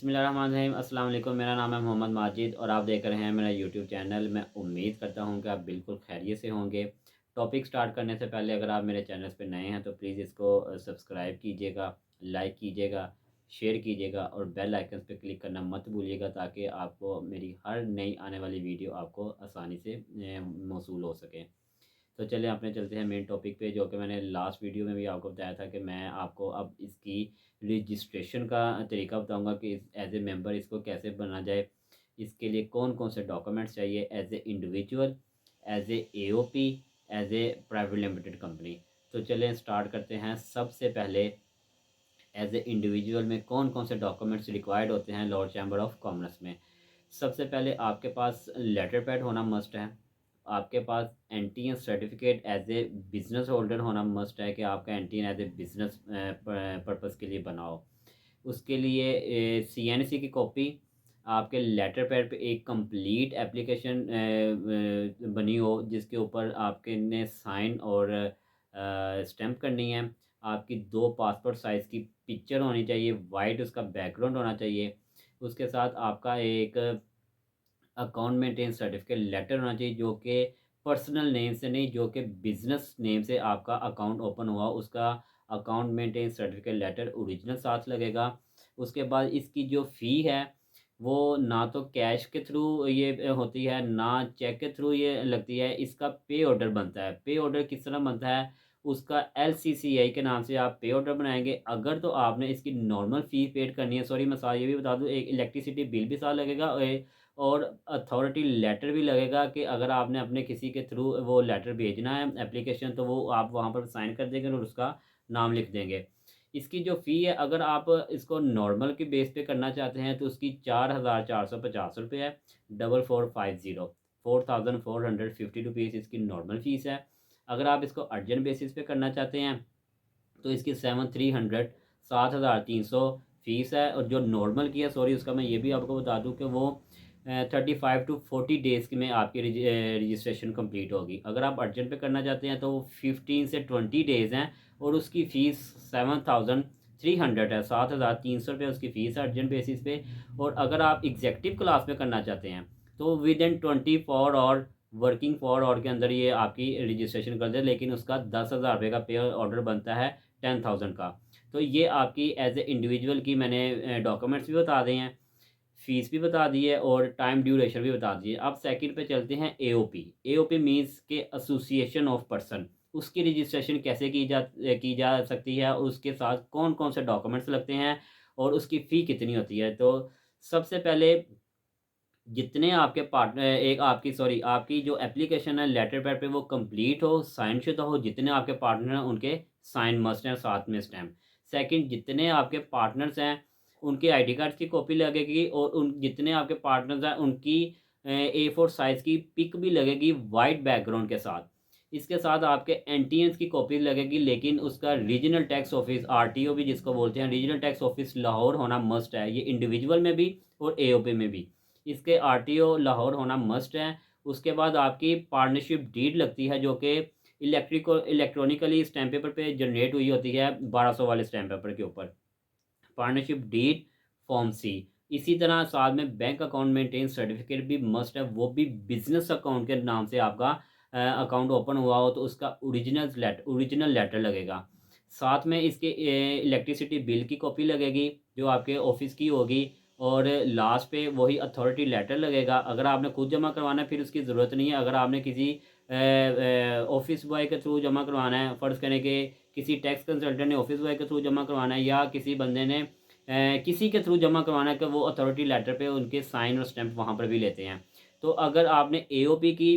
बिस्मिल्लाहिर्रहमानिर्रहीम अस्सलाम वालेकुम। मेरा नाम है मोहम्मद माजिद और आप देख रहे हैं मेरा यूट्यूब चैनल। मैं उम्मीद करता हूं कि आप बिल्कुल खैरियत से होंगे। टॉपिक स्टार्ट करने से पहले अगर आप मेरे चैनल पे नए हैं तो प्लीज़ इसको सब्सक्राइब कीजिएगा, लाइक कीजिएगा, शेयर कीजिएगा और बेल आइकन पे क्लिक करना मत भूलिएगा ताकि आपको मेरी हर नई आने वाली वीडियो आपको आसानी से मौसूल हो सके। तो चलिए अपने चलते हैं मेन टॉपिक पे, जो कि मैंने लास्ट वीडियो में भी आपको बताया था कि मैं आपको अब इसकी रजिस्ट्रेशन का तरीका बताऊंगा कि एज ए मेंबर इसको कैसे बना जाए। इसके लिए कौन कौन से डॉक्यूमेंट्स चाहिए as a individual, as a AOP, as a private limited company. तो चलें स्टार्ट करते हैं। सबसे पहले एज ए इंडिविजुअल में कौन कौन से डॉक्यूमेंट्स रिक्वायर्ड होते हैं लॉर्ड चैम्बर ऑफ कॉमर्स में। सबसे पहले आपके पास लेटर पैड होना मस्ट है। आपके पास NTN certificate as a business holder होना मस्ट है कि आपका NTN as a business purpose के लिए बनाओ। उसके लिए सीएनसी की कॉपी, आपके लेटर पैड पे एक कंप्लीट एप्लीकेशन बनी हो जिसके ऊपर आपके ने साइन और स्टैम्प करनी है। आपकी 2 पासपोर्ट साइज़ की पिक्चर होनी चाहिए, वाइट उसका बैकग्राउंड होना चाहिए। उसके साथ आपका एक अकाउंट मेंटेन सर्टिफिकेट लेटर होना चाहिए जो कि पर्सनल नेम से नहीं, जो कि बिज़नेस नेम से आपका अकाउंट ओपन हुआ उसका account maintain certificate letter original साथ लगेगा। उसके बाद इसकी जो फ़ी है वो ना तो कैश के थ्रू ये होती है, ना चेक के थ्रू ये लगती है। इसका पे ऑर्डर बनता है। पे ऑर्डर किस तरह बनता है, उसका एलसीसीआई के नाम से आप पे ऑर्डर बनाएंगे। अगर तो आपने इसकी नॉर्मल फ़ी पेड करनी है, सॉरी मैं साथ ये भी बता दूं, एक इलेक्ट्रिसिटी बिल भी साथ लगेगा और अथॉरिटी लेटर भी लगेगा कि अगर आपने अपने किसी के थ्रू वो लेटर भेजना है एप्लीकेशन, तो वो आप वहाँ पर साइन कर देंगे और उसका नाम लिख देंगे। इसकी जो फ़ी है, अगर आप इसको नॉर्मल के बेस पे करना चाहते हैं तो उसकी 4,450 रुपये है। 4450 4,450 इसकी नॉर्मल फ़ीस है। अगर आप इसको अर्जेंट बेसिस पे करना चाहते हैं तो इसकी 7,300 7,300 फ़ीस है। और जो नॉर्मल की है, सॉरी उसका मैं ये भी आपको बता दूं कि वो 35 टू 40 डेज़ में आपकी रजिस्ट्रेशन कंप्लीट होगी। अगर आप अर्जेंट पे करना चाहते हैं तो वो 15 से 20 डेज़ हैं और उसकी फ़ीस 7,300 है। 7,300 रुपये उसकी फ़ीस है अर्जेंट बेसिस पे। और अगर आप एग्जेक्टिव क्लास में करना चाहते हैं तो विद इन 24 और वर्किंग 4 आवर के अंदर ये आपकी रजिस्ट्रेशन कर दे, लेकिन उसका 10,000 रुपये का पे ऑर्डर बनता है 10,000 का। तो ये आपकी एज ए इंडिविजुअल की मैंने डॉक्यूमेंट्स भी बता दिए हैं, फ़ीस भी बता दी है और टाइम ड्यूरेशन भी बता दी है। अब सेकंड पे चलते हैं एओपी। एओपी मीन्स के एसोसिएशन ऑफ पर्सन। उसकी रजिस्ट्रेशन कैसे की जा सकती है, उसके साथ कौन कौन से डॉक्यूमेंट्स लगते हैं और उसकी फ़ी कितनी होती है। तो सबसे पहले जितने आपके पार्टनर एक आपकी सॉरी आपकी जो एप्लीकेशन है लेटर पैड पे वो कंप्लीट हो, साइन शुदा हो। जितने आपके पार्टनर हैं उनके साइन मस्ट हैं, साथ में स्टैम्प। सेकंड, जितने आपके पार्टनर्स हैं उनके आईडी कार्ड की कॉपी लगेगी और उन जितने आपके पार्टनर्स हैं उनकी A4 साइज़ की पिक भी लगेगी वाइट बैकग्राउंड के साथ। इसके साथ आपके एनटीएन्स की कॉपी लगेगी, लेकिन उसका रीजनल टैक्स ऑफिस आरटीओ भी जिसको बोलते हैं, रीजनल टैक्स ऑफिस लाहौर होना मस्ट है। ये इंडिविजुअल में भी और एओपी में भी इसके आरटीओ लाहौर होना मस्ट है। उसके बाद आपकी पार्टनरशिप डीड लगती है जो कि इलेक्ट्रॉनिकली स्टैम्प पेपर पे जनरेट हुई होती है 1200 वाले स्टैम्प पेपर के ऊपर। Partnership deed form C. इसी तरह साथ में बैंक अकाउंट मेंटेन सर्टिफिकेट भी मस्ट है, वो भी बिजनेस अकाउंट के नाम से आपका अकाउंट ओपन हुआ हो तो उसका ओरिजिनल लेटर लगेगा। साथ में इसके इलेक्ट्रिसिटी बिल की कॉपी लगेगी जो आपके ऑफिस की होगी। और लास्ट पे वही अथॉरिटी लेटर लगेगा। अगर आपने खुद जमा करवाना है फिर उसकी ज़रूरत नहीं है। अगर आपने किसी ऑफिस बॉय के थ्रू जमा करवाना है, फ़र्ज़ करें कि किसी टैक्स कंसल्टेंट ने ऑफिस बॉय के थ्रू जमा करवाना है या किसी बंदे ने किसी के थ्रू जमा करवाना है, कि वो अथॉरिटी लेटर पे उनके साइन और स्टैंप वहाँ पर भी लेते हैं। तो अगर आपने एओपी की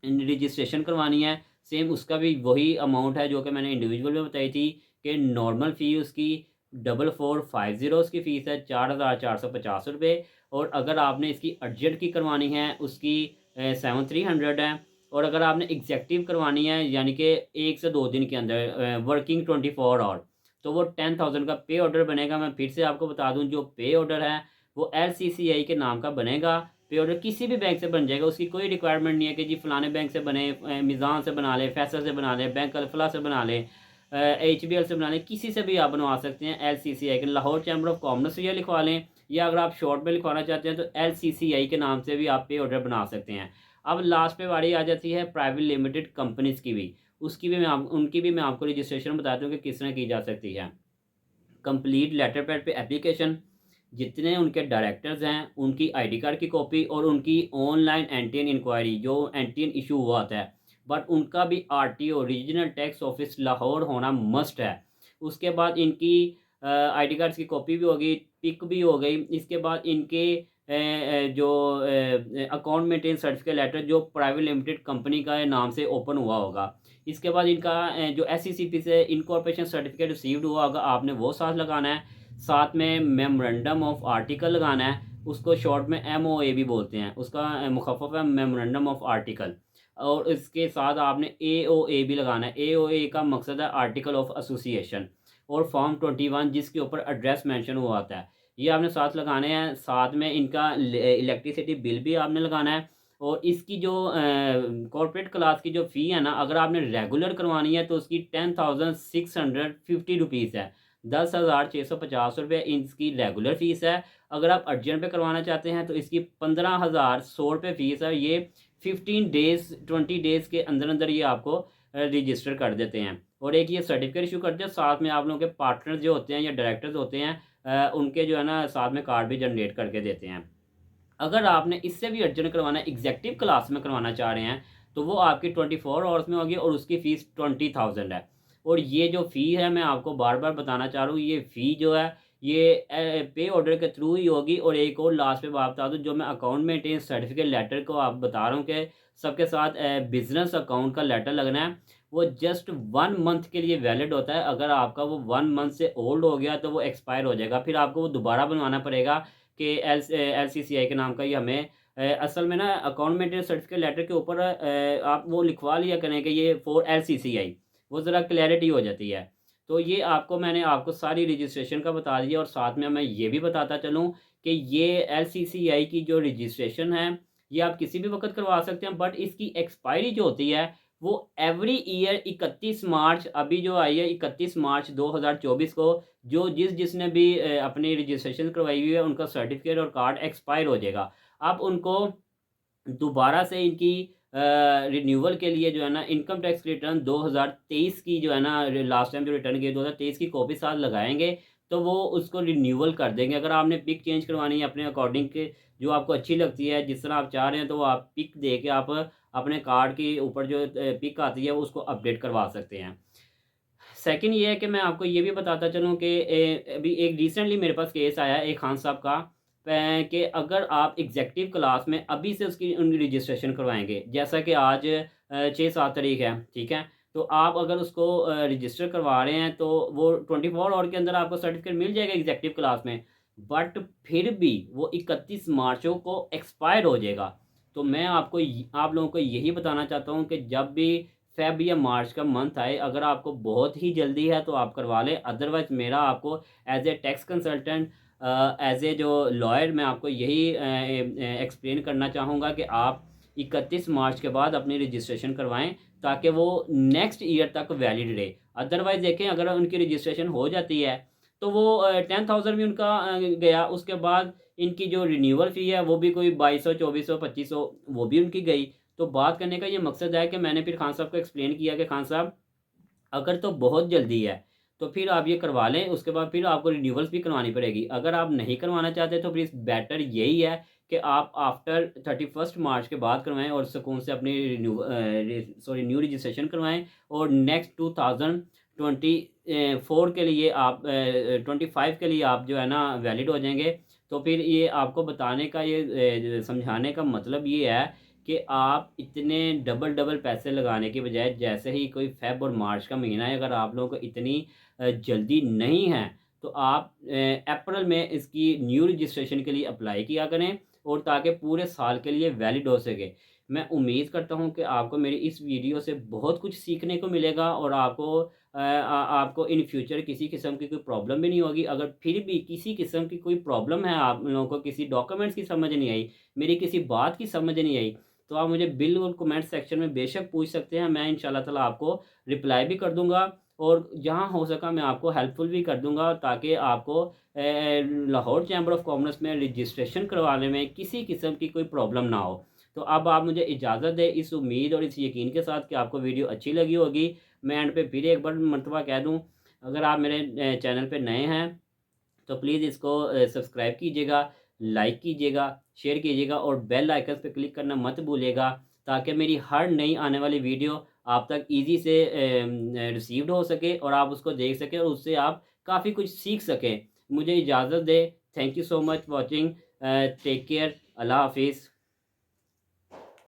रजिस्ट्रेशन करवानी है, सेम उसका भी वही अमाउंट है जो कि मैंने इंडिविजुअल में बताई थी कि नॉर्मल फ़ी उसकी 4450 उसकी फ़ीस है 4,450 रुपये। और अगर आपने इसकी अर्जेंट की करवानी है उसकी 7,300 है। और अगर आपने एग्जेक्टिव करवानी है यानी कि 1 से 2 दिन के अंदर वर्किंग 24 आवर, तो वो 10,000 का पे ऑर्डर बनेगा। मैं फिर से आपको बता दूं, जो पे ऑर्डर है वो एलसीसीआई के नाम का बनेगा। पे ऑर्डर किसी भी बैंक से बन जाएगा, उसकी कोई रिक्वायरमेंट नहीं है कि जी फलाने बैंक से बने, मिज़ान से बना ले, फैसल से बना ले, बैंक अल्फला से बना ले, HBL से बना लें, किसी से भी आप बनवा सकते हैं। LCCI के लाहौर चैम्बर ऑफ कॉमर्स से ये लिखवा लें या अगर आप शॉर्ट में लिखवाना चाहते हैं तो LCCI के नाम से भी आप पे ऑर्डर बना सकते हैं। अब लास्ट पे बारी आ जाती है प्राइवेट लिमिटेड कंपनीज़ की भी, उनकी भी मैं आपको रजिस्ट्रेशन बताता हूँ कि किस तरह की जा सकती है। कंप्लीट लेटर पैड पे एप्लीकेशन, जितने उनके डायरेक्टर्स हैं उनकी आईडी कार्ड की कॉपी और उनकी ऑनलाइन एंटीन इंक्वायरी जो एंटीन इशू हुआ होता है, बट उनका भी RTO regional tax office Lahore होना मस्ट है। उसके बाद इनकी आईडी कार्ड्स की कॉपी भी होगी, पिक भी हो गई। इसके बाद इनके जो अकाउंट मेंटेन सर्टिफिकेट लेटर जो प्राइवेट लिमिटेड कंपनी का नाम से ओपन हुआ होगा। इसके बाद इनका जो SCCP से इनकॉर्पोरेशन सर्टिफिकेट रिसीव्ड हुआ होगा, आपने वो साथ लगाना है। साथ में मेमोरेंडम ऑफ आर्टिकल लगाना है, उसको शॉर्ट में MOA भी बोलते हैं, उसका मुखफ़फ़ है मेमोरेंडम ऑफ आर्टिकल। और इसके साथ आपने AOA भी लगाना है। AOA का मकसद है आर्टिकल ऑफ एसोसिएशन। और फॉर्म 21 जिसके ऊपर एड्रेस मेंशन हुआ होता है, ये आपने साथ लगाने हैं। साथ में इनका इलेक्ट्रिसिटी बिल भी आपने लगाना है। और इसकी जो कॉर्पोरेट क्लास की जो फ़ी है ना, अगर आपने रेगुलर करवानी है तो उसकी 10,650 रुपीज़ है। 10,650 रुपये इसकी रेगुलर फ़ीस है। अगर आप अर्जेंट पे करवाना चाहते हैं तो इसकी 15,100 रुपये फ़ीस है। ये 15 डेज़ 20 डेज़ के अंदर अंदर ये आपको रजिस्टर कर देते हैं। और एक ये सर्टिफिकेट इशू करते हैं। साथ में आप लोगों के पार्टनर जो होते हैं या डायरेक्टर्स होते हैं, उनके जो है ना साथ में कार्ड भी जनरेट करके देते हैं। अगर आपने इससे भी अर्जेंट करवाना है, एग्जेक्टिव क्लास में करवाना चाह रहे हैं, तो वो आपकी 24 आवर्स में होगी और उसकी फ़ीस 20,000 है। और ये जो फ़ी है मैं आपको बार बार बताना चाह रहा हूँ, ये फ़ी जो है ये पे ऑर्डर के थ्रू ही होगी। और एक और लास्ट पे बात बता दूँ, जो मैं अकाउंट मेंटेन सर्टिफिकेट लेटर को आप बता रहा हूँ कि सबके साथ बिजनेस अकाउंट का लेटर लगना है, वो जस्ट 1 मंथ के लिए वैलिड होता है। अगर आपका वो 1 मंथ से ओल्ड हो गया तो वो एक्सपायर हो जाएगा, फिर आपको वो दोबारा बनवाना पड़ेगा कि LCCI के नाम का ही हमें असल में ना अकाउंट मेंटेन सर्टिफिकेट लेटर के ऊपर आप वो लिखवा लिया करें कि ये फॉर LCCI, वो ज़रा क्लैरिटी हो जाती है। तो ये मैंने आपको सारी रजिस्ट्रेशन का बता दिया। और साथ में मैं ये भी बताता चलूँ कि ये LCCI की जो रजिस्ट्रेशन है, ये आप किसी भी वक्त करवा सकते हैं, बट इसकी एक्सपायरी जो होती है वो एवरी ईयर 31 मार्च, अभी जो आई है 31 मार्च 2024 को, जिसने भी अपनी रजिस्ट्रेशन करवाई हुई है उनका सर्टिफिकेट और कार्ड एक्सपायर हो जाएगा। आप उनको दोबारा से इनकी रिन्यूअल के लिए जो है ना इनकम टैक्स रिटर्न 2023 की जो है ना लास्ट टाइम जो रिटर्न किए 2023 की कॉपी साथ लगाएंगे तो वो उसको रिन्यूअल कर देंगे। अगर आपने पिक चेंज करवानी है अपने अकॉर्डिंग के, जो आपको अच्छी लगती है जिस तरह आप चाह रहे हैं, तो वो आप पिक दे के आप अपने कार्ड के ऊपर जो पिक आती है वो उसको अपडेट करवा सकते हैं। सेकंड ये है कि मैं आपको ये भी बताता चलूँ कि अभी एक रिसेंटली मेरे पास केस आया है एक खान साहब का, कि अगर आप एग्जेक्टिव क्लास में अभी से उसकी उनकी रजिस्ट्रेशन करवाएंगे, जैसा कि आज 6-7 तारीख है, ठीक है, तो आप अगर उसको रजिस्टर करवा रहे हैं तो वो 24 आवर के अंदर आपको सर्टिफिकेट मिल जाएगा एग्जेक्टिव क्लास में, बट फिर भी वो 31 मार्चों को एक्सपायर हो जाएगा। तो मैं आप लोगों को यही बताना चाहता हूँ कि जब भी फ़ेब या मार्च का मंथ आए, अगर आपको बहुत ही जल्दी है तो आप करवा लें। अदरवाइज़ मेरा आपको as a tax consultant, as a जो लॉयर, मैं आपको यही एक्सप्लेन करना चाहूँगा कि आप 31 मार्च के बाद अपनी रजिस्ट्रेशन करवाएँ ताकि वो नेक्स्ट ईयर तक वैलिड रहे। अदरवाइज़ देखें, अगर उनकी रजिस्ट्रेशन हो जाती है तो वो 10,000 भी उनका गया, उसके बाद इनकी जो रिन्यूअल फ़ी है वो भी कोई 2200, 2400, 2500 वो भी उनकी गई। तो बात करने का ये मकसद है कि मैंने फिर खान साहब को एक्सप्लेन किया कि खान साहब, अगर तो बहुत जल्दी है तो फिर आप ये करवा लें, उसके बाद फिर आपको रिन्यूअल्स भी करवानी पड़ेगी। अगर आप नहीं करवाना चाहते तो फिर बेटर यही है कि आप आफ्टर 31 मार्च के बाद करवाएं और सुकून से अपनी न्यू रजिस्ट्रेशन करवाएं। और नेक्स्ट 2024 के लिए आप 25 के लिए आप जो है ना वैलिड हो जाएंगे। तो फिर ये आपको बताने का, ये समझाने का मतलब ये है कि आप इतने डबल डबल पैसे लगाने के बजाय, जैसे ही कोई फ़ेब और मार्च का महीना है, अगर आप लोगों को इतनी जल्दी नहीं है तो आप अप्रैल में इसकी न्यू रजिस्ट्रेशन के लिए अप्लाई किया करें, और ताकि पूरे साल के लिए वैलिड हो सके। मैं उम्मीद करता हूं कि आपको मेरी इस वीडियो से बहुत कुछ सीखने को मिलेगा और आपको इन फ्यूचर किसी किस्म की कोई प्रॉब्लम भी नहीं होगी। अगर फिर भी किसी किस्म की कोई प्रॉब्लम है, आप लोगों को किसी डॉक्यूमेंट्स की समझ नहीं आई, मेरी किसी बात की समझ नहीं आई, तो आप मुझे बिल्कुल कमेंट सेक्शन में बेशक पूछ सकते हैं। मैं इंशाल्लाह ताला आपको रिप्लाई भी कर दूंगा। और जहाँ हो सका मैं आपको हेल्पफुल भी कर दूँगा, ताकि आपको लाहौर चैम्बर ऑफ कॉमर्स में रजिस्ट्रेशन करवाने में किसी किस्म की कोई प्रॉब्लम ना हो। तो अब आप मुझे इजाज़त दें इस उम्मीद और इस यकीन के साथ कि आपको वीडियो अच्छी लगी होगी। मैं एंड पे फिर एक बार मर्तबा कह दूँ, अगर आप मेरे चैनल पे नए हैं तो प्लीज़ इसको सब्सक्राइब कीजिएगा, लाइक कीजिएगा, शेयर कीजिएगा और बेल आइकन पे क्लिक करना मत भूलिएगा, ताकि मेरी हर नई आने वाली वीडियो आप तक ईज़ी से रिसीव्ड हो सके और आप उसको देख सकें और उससे आप काफ़ी कुछ सीख सकें। मुझे इजाज़त दें। Thank you so much watching. Take care. अल्लाह हाफ़िज़।